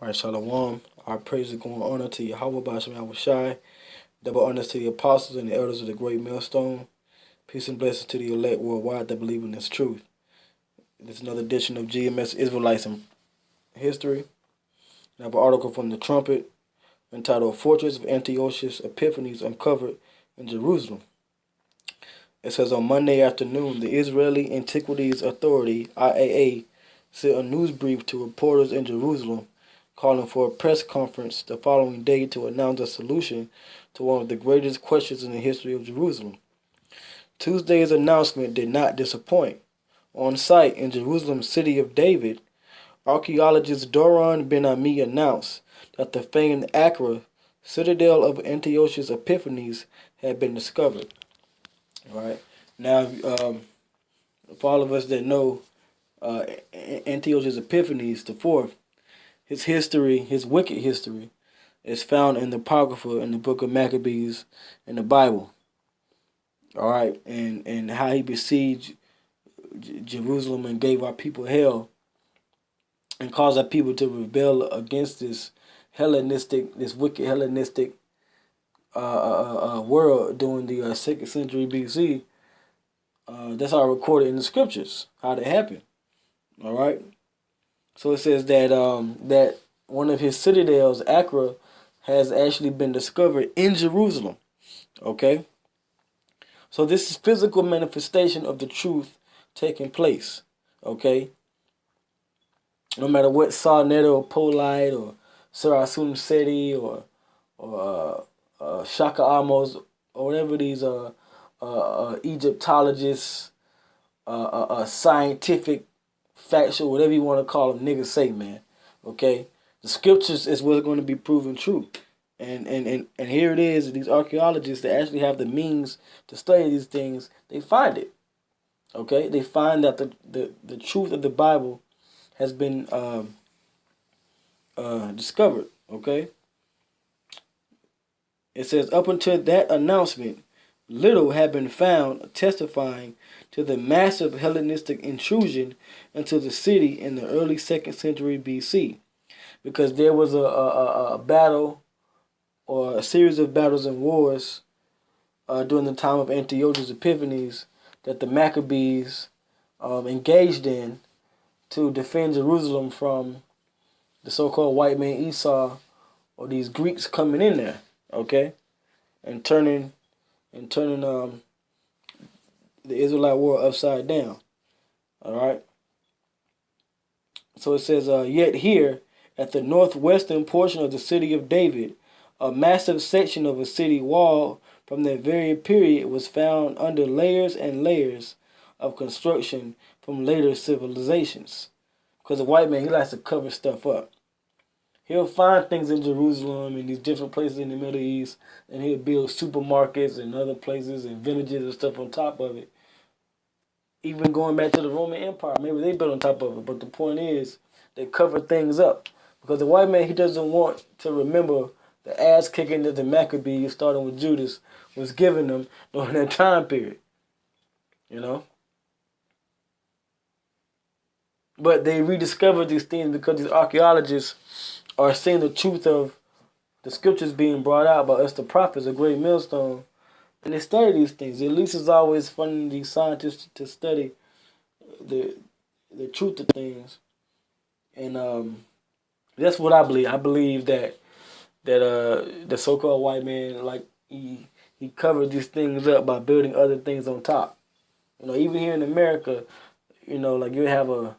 Right, Shalom. Our praise and glory and honor to Yahweh Basham Yahushai. Double honors to the apostles and the elders of the great millstone. Peace and blessings to the elect worldwide that believe in this truth. This is another edition of Gms Israelites in History. I have an article from the Trumpet entitled Fortress of Antiochus Epiphanies Uncovered in Jerusalem. It says on Monday afternoon, the Israeli Antiquities Authority, IAA, sent a news brief to reporters in Jerusalem calling for a press conference the following day to announce a solution to one of the greatest questions in the history of Jerusalem. Tuesday's announcement did not disappoint. On site in Jerusalem's city of David, archaeologist Doron Ben-Ami announced that the famed Akra, citadel of Antiochus Epiphanes, had been discovered. All right. Now, for all of us that know Antiochus Epiphanes the fourth, his history, his wicked history, is found in the Apocrypha in the book of Maccabees in the Bible. All right, and how he besieged Jerusalem and gave our people hell and caused our people to rebel against this wicked Hellenistic world during the 2nd century BC. That's all recorded in the scriptures, how that happened. All right. So it says that that one of his citadels, Akra, has actually been discovered in Jerusalem. Okay. So this is physical manifestation of the truth taking place. Okay. No matter what Sarnetta or Polite or Sarasun Seti or Shaka Amos or whatever these Egyptologists, scientific, factual, whatever you want to call them, niggas say, man. Okay? The scriptures is what's going to be proven true. And here it is, these archaeologists that actually have the means to study these things, they find it. Okay? They find that the truth of the Bible has been discovered. Okay? It says, up until that announcement, little had been found testifying to the massive Hellenistic intrusion into the city in the early 2nd century BC, because there was a battle or a series of battles and wars during the time of Antiochus Epiphanes that the Maccabees engaged in to defend Jerusalem from the so-called white man Esau or these Greeks coming in there, okay, and turning the Israelite world upside down. All right. So it says, yet here at the northwestern portion of the city of David, a massive section of a city wall from that very period was found under layers and layers of construction from later civilizations. Because the white man, he likes to cover stuff up. He'll find things in Jerusalem and these different places in the Middle East, and he'll build supermarkets and other places and villages and stuff on top of it. Even going back to the Roman Empire, maybe they built on top of it. But the point is, they cover things up. Because the white man, he doesn't want to remember the ass kicking that the Maccabees, starting with Judas, was giving them during that time period. You know? But they rediscovered these things because these archaeologists are seeing the truth of the scriptures being brought out by us, the prophets, a great millstone. And they study these things. At least it's always fun for these scientists to study the truth of things. And that's what I believe. I believe that the so-called white man, like he covered these things up by building other things on top. You know, even here in America, you know, like you have a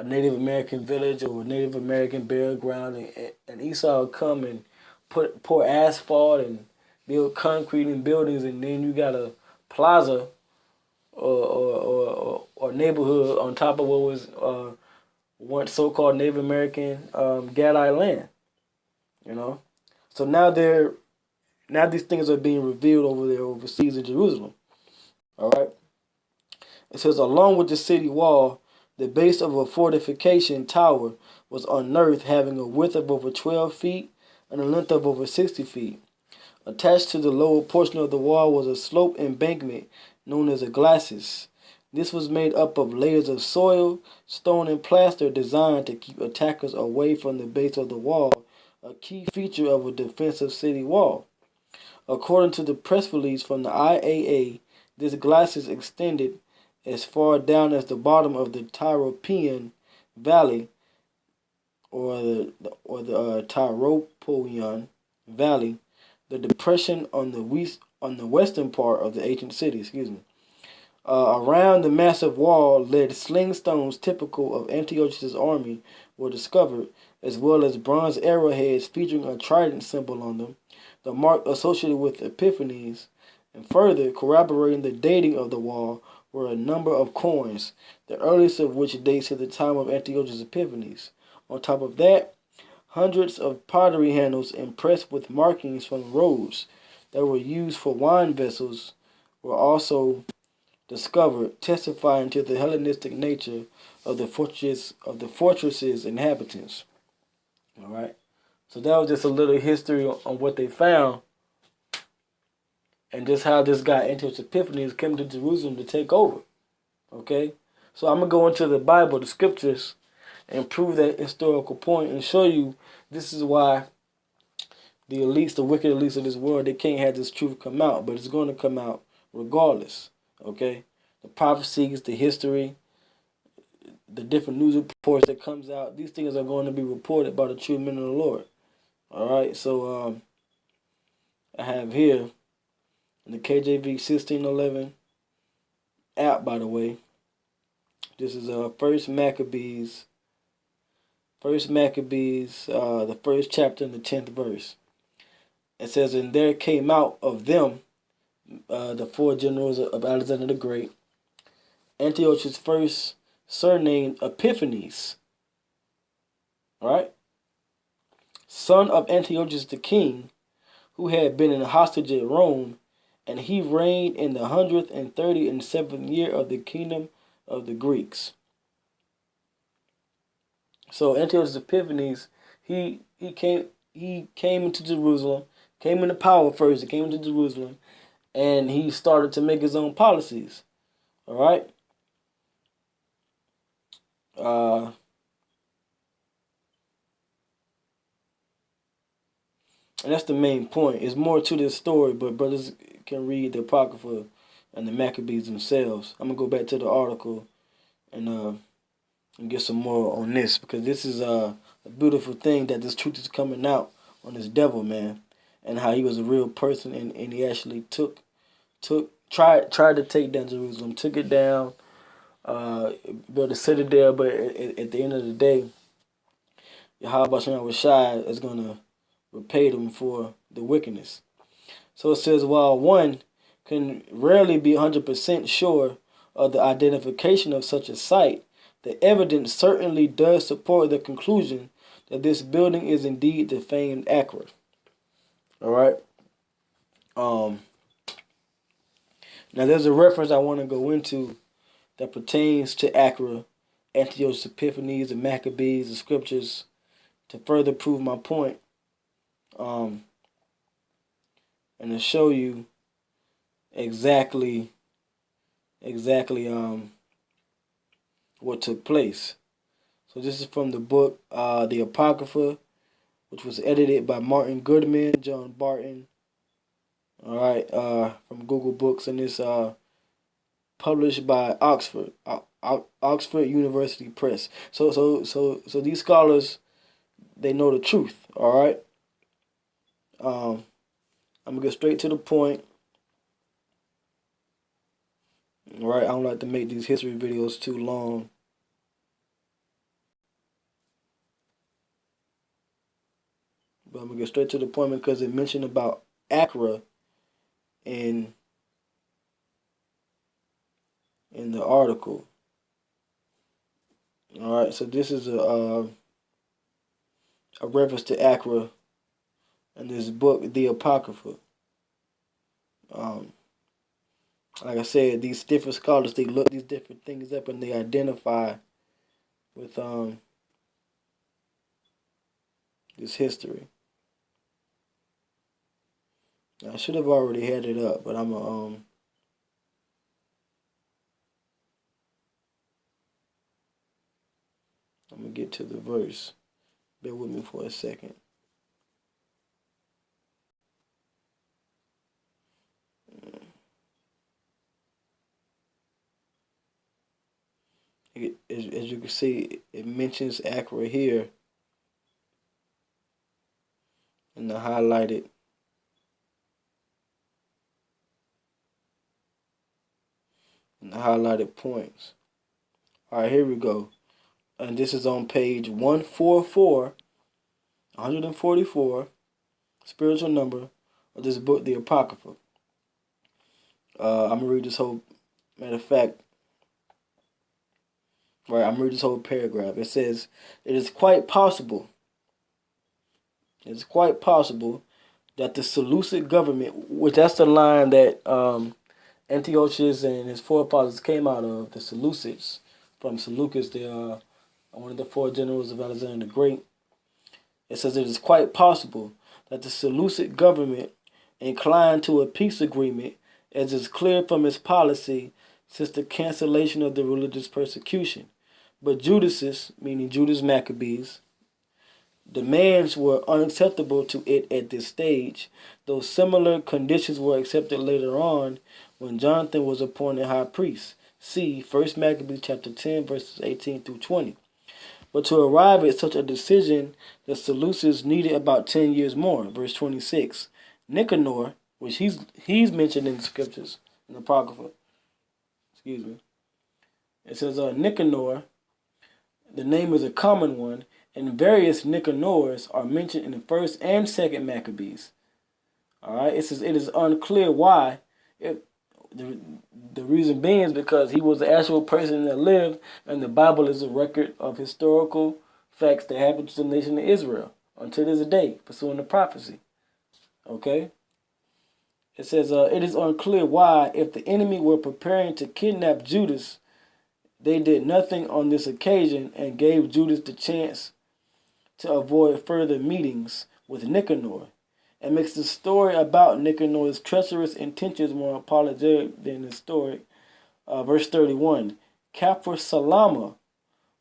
Native American village or a Native American burial ground, and Esau will come and pour asphalt and build concrete and buildings, and then you got a plaza or neighborhood on top of what was once so-called Native American Gadite land. You know, so now these things are being revealed over there overseas in Jerusalem. All right. It says, along with the city wall, the base of a fortification tower was unearthed, having a width of over 12 feet and a length of over 60 feet. Attached to the lower portion of the wall was a slope embankment known as a glacis, This was made up of layers of soil, stone, and plaster designed to keep attackers away from the base of the wall, a key feature of a defensive city wall. According to the press release from the IAA, this glacis extended as far down as the bottom of the Tyropoeon Valley, or the Tyropoeon Valley, the depression on the western part of the ancient city. Around the massive wall, lead sling stones typical of Antiochus' army were discovered, as well as bronze arrowheads featuring a trident symbol on them, the mark associated with Epiphanes, and further corroborating the dating of the wall were a number of coins, the earliest of which dates to the time of Antiochus Epiphanes. On top of that, hundreds of pottery handles impressed with markings from roads that were used for wine vessels were also discovered, testifying to the Hellenistic nature of the fortress's inhabitants. All right, so that was just a little history on what they found, and just how this guy Antiochus Epiphanes came to Jerusalem to take over. Okay, so I'm gonna go into the Bible, the scriptures, and prove that historical point, and show you this is why the elites, the wicked elites of this world, they can't have this truth come out, but it's going to come out regardless. Okay, the prophecies, the history, the different news reports that comes out, these things are going to be reported by the true men of the Lord. All right, so I have here in the KJV 1611 app, by the way. This is First Maccabees, the first chapter and the 10th verse. It says, "And there came out of them the four generals of Alexander the Great, Antiochus first, surnamed Epiphanes, right, son of Antiochus the king, who had been in hostage at Rome, and he reigned in the 137th year of the kingdom of the Greeks." So Antiochus Epiphanes, he came into Jerusalem, came into power first. He came into Jerusalem, and he started to make his own policies. All right. And that's the main point. There's more to this story, but brothers can read the Apocrypha and the Maccabees themselves. I'm gonna go back to the article and get some more on this, because this is a beautiful thing that this truth is coming out on this devil, man, and how he was a real person, and he actually tried to take down Jerusalem, took it down, built a citadel, but at the end of the day, Yahweh Shem Shai is gonna repay them for the wickedness. So it says, while one can rarely be 100% sure of the identification of such a site, the evidence certainly does support the conclusion that this building is indeed the famed Akra. All right. Now there's a reference I want to go into that pertains to Akra, Antiochus Epiphanes, the Maccabees, the scriptures, to further prove my point. And to show you exactly what took place. So this is from the book The Apocrypha, which was edited by Martin Goodman, John Barton. All right, from Google Books, and it's published by Oxford University Press. So these scholars, they know the truth. All right. I'm gonna get straight to the point. All right, I don't like to make these history videos too long. But I'm gonna get straight to the point because it mentioned about Akra in the article. All right, so this is a reference to Akra in this book, The Apocrypha. Like I said, these different scholars, they look these different things up and they identify with this history. I should have already had it up, but I'm I'm going to get to the verse. Bear with me for a second. As you can see, it mentions Akra here in the highlighted points. All right, here we go. And this is on page 144, 144, spiritual number of this book, the Apocrypha. I'm going to read this whole, matter of fact, right, I'm going to read this whole paragraph. It says, it is quite possible that the Seleucid government, which that's the line that Antiochus and his forefathers came out of, the Seleucids, from Seleucus, one of the four generals of Alexander the Great. It says it is quite possible that the Seleucid government inclined to a peace agreement, as is clear from its policy since the cancellation of the religious persecution. But Judas's, meaning Judas Maccabees, demands were unacceptable to it at this stage, though similar conditions were accepted later on when Jonathan was appointed high priest. See 1 Maccabees chapter 10, verses 18 through 20. But to arrive at such a decision, the Seleucids needed about 10 years more. Verse 26. Nicanor, which he's mentioned in the scriptures, in the Apocrypha. Excuse me. It says Nicanor, the name is a common one, and various Nicanors are mentioned in the first and second Maccabees. All right. It says it is unclear why. The reason being is because he was the actual person that lived, and the Bible is a record of historical facts that happened to the nation of Israel until this day, pursuing the prophecy. Okay? It says, it is unclear why, if the enemy were preparing to kidnap Judas, they did nothing on this occasion and gave Judas the chance to avoid further meetings with Nicanor, and makes the story about Nicanor's treacherous intentions more apologetic than historic. Verse 31, Kafir Salama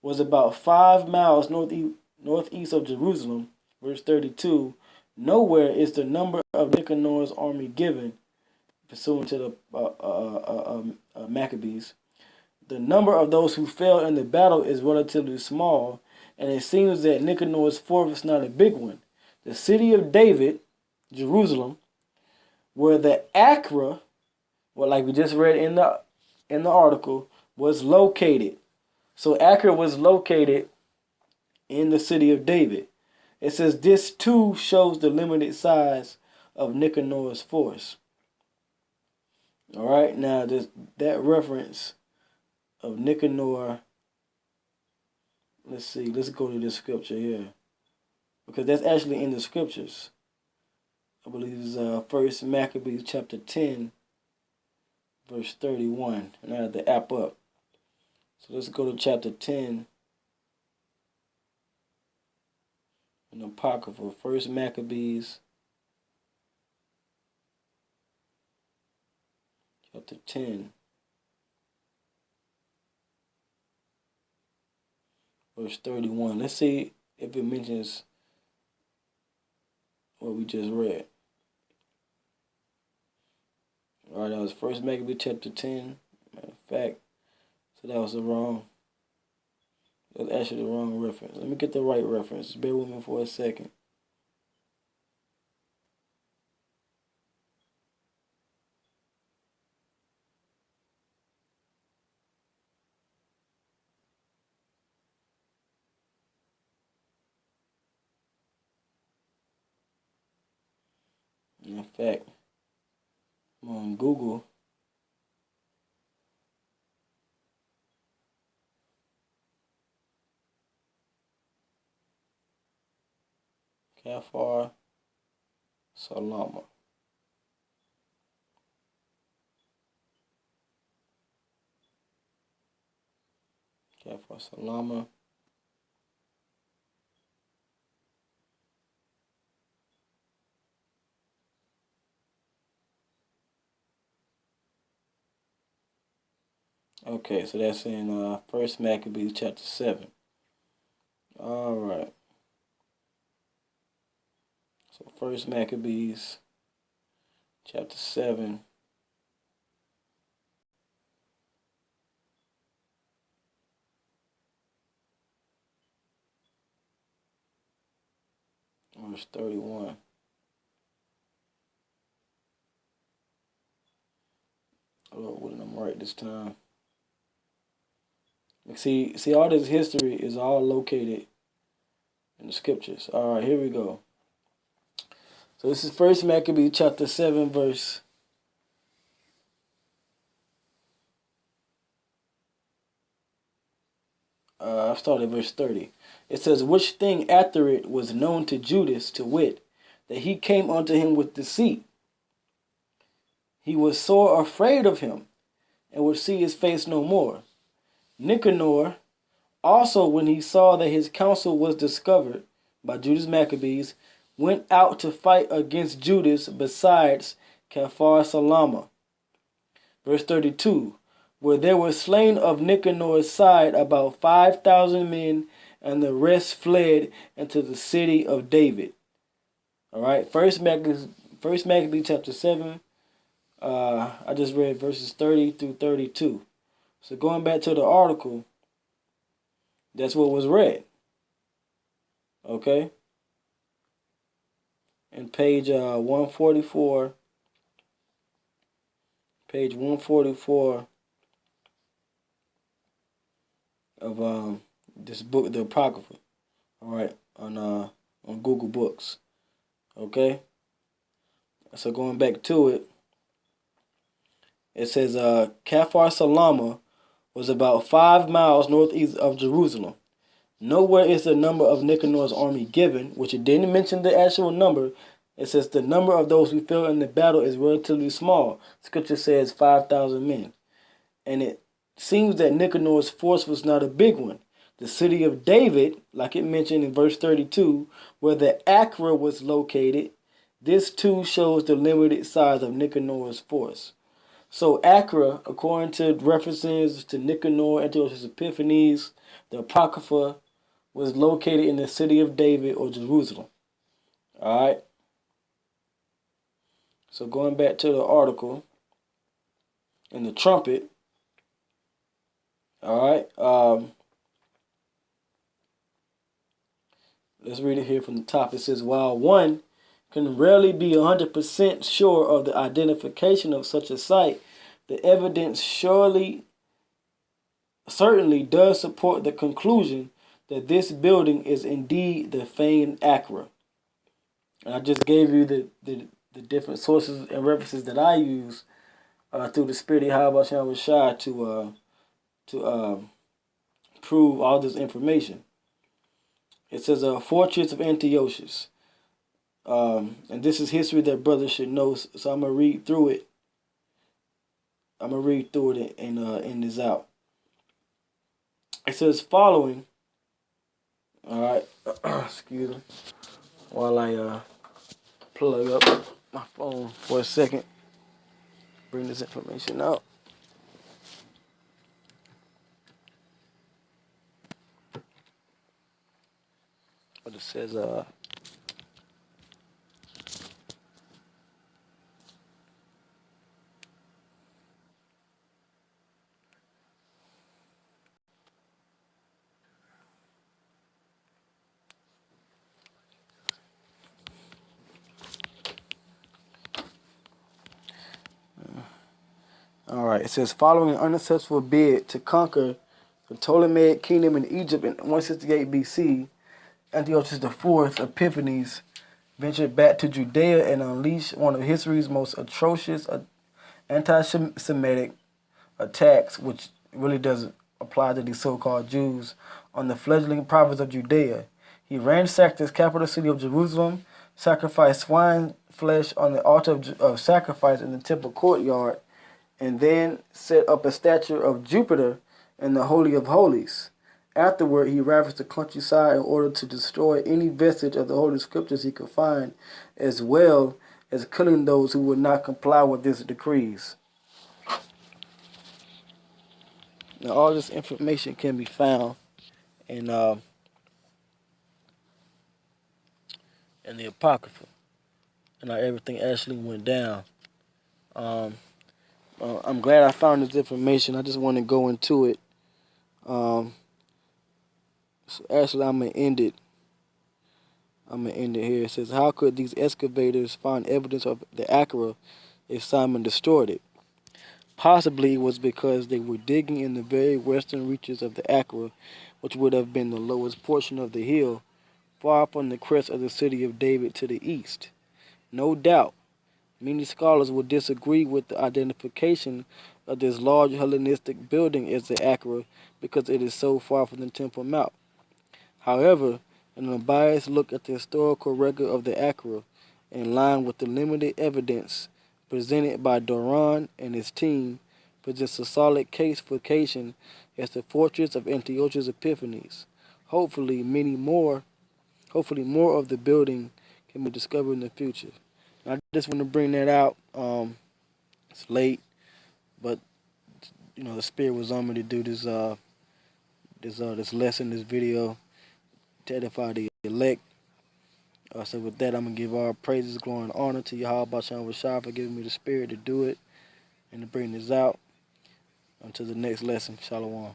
was about 5 miles northeast of Jerusalem. Verse 32, nowhere is the number of Nicanor's army given, pursuant to the Maccabees. The number of those who fell in the battle is relatively small, and it seems that Nicanor's force is not a big one. The city of David, Jerusalem, where the Akra, well, like we just read in the article, was located. So Akra was located in the city of David. It says this too shows the limited size of Nicanor's force. All right, now that reference of Nicanor. Let's see. Let's go to this scripture here, because that's actually in the scriptures. I believe it's 1 Maccabees chapter 10, verse 31. And I have the app up. So let's go to chapter 10 in the Apocrypha. 1 Maccabees chapter 10, verse 31. Let's see if it mentions what we just read. All right, that was 1 Maccabees chapter 10. Matter of fact, so that was that's actually the wrong reference. Let me get the right reference. Bear with me for a second. In fact, I'm on Google. Kafir Salama. Kafir Salama. Okay, so that's in 1 Maccabees chapter 7. All right. So First Maccabees, chapter 7, verse 31. Oh, wouldn't I'm right this time. See, all this history is all located in the scriptures. All right, here we go. So this is First Maccabees chapter 7, verse. I started verse 30. It says, which thing after it was known to Judas, to wit, that he came unto him with deceit. He was sore afraid of him, and would see his face no more. Nicanor also, when he saw that his counsel was discovered by Judas Maccabees, went out to fight against Judas besides Kaphar Salama. Verse 32, where there were slain of Nicanor's side about 5,000 men, and the rest fled into the city of David. All right, First Maccabees chapter 7. I just read verses 30 through 32. So going back to the article, that's what was read. Okay? And page 144, page 144 of this book, the Apocrypha. All right, on Google Books. Okay? So going back to it, it says Kaphar Salama was about 5 miles northeast of Jerusalem. Nowhere is the number of Nicanor's army given, which it didn't mention the actual number. It says the number of those who fell in the battle is relatively small. Scripture says 5,000 men. And it seems that Nicanor's force was not a big one. The city of David, like it mentioned in verse 32, where the Akra was located, this too shows the limited size of Nicanor's force. So Akra, according to references to Nicanor, Antiochus Epiphanes, the Apocrypha, was located in the city of David or Jerusalem. All right. So going back to the article in the trumpet. All right. Let's read it here from the top. It says, while one can rarely be 100% sure of the identification of such a site, the evidence certainly does support the conclusion that this building is indeed the famed Akra. And I just gave you the different sources and references that I use through the Spirit of Yahweh Shem Shai to prove all this information. It says a fortress of Antiochus. And this is history that brothers should know, so I'm going to read through it. I'm going to read through it and end this out. It says following. All right. Excuse me. While I plug up my phone for a second. Bring this information out. But it says all right, it says following an unsuccessful bid to conquer the Ptolemaic kingdom in Egypt in 168 BC, Antiochus IV Epiphanes ventured back to Judea and unleashed one of history's most atrocious anti-Semitic attacks, which really doesn't apply to these so-called Jews, on the fledgling province of Judea. He ransacked his capital city of Jerusalem, sacrificed swine flesh on the altar of sacrifice in the temple courtyard, and then set up a statue of Jupiter in the Holy of Holies. Afterward, he ravaged the countryside in order to destroy any vestige of the Holy Scriptures he could find, as well as killing those who would not comply with his decrees. Now, all this information can be found in and the Apocrypha, and how everything actually went down. Um, I'm glad I found this information. I just want to go into it. So actually, I'm gonna end it. Here. It says, "How could these excavators find evidence of the Akra if Simon destroyed it? Possibly it was because they were digging in the very western reaches of the Akra, which would have been the lowest portion of the hill, far from the crest of the city of David to the east. No doubt, many scholars will disagree with the identification of this large Hellenistic building as the Akra because it is so far from the Temple Mount. However, an unbiased look at the historical record of the Akra, in line with the limited evidence presented by Doron and his team, presents a solid case for location as the fortress of Antiochus Epiphanes. Hopefully more of the building can be discovered in the future." I just want to bring that out. It's late, but the spirit was on me to do this lesson, this video, to edify the elect. So with that, I'm gonna give all praises, glory, and honor to Yahweh Bashan Rashai for giving me the spirit to do it and to bring this out. Until the next lesson, Shalom.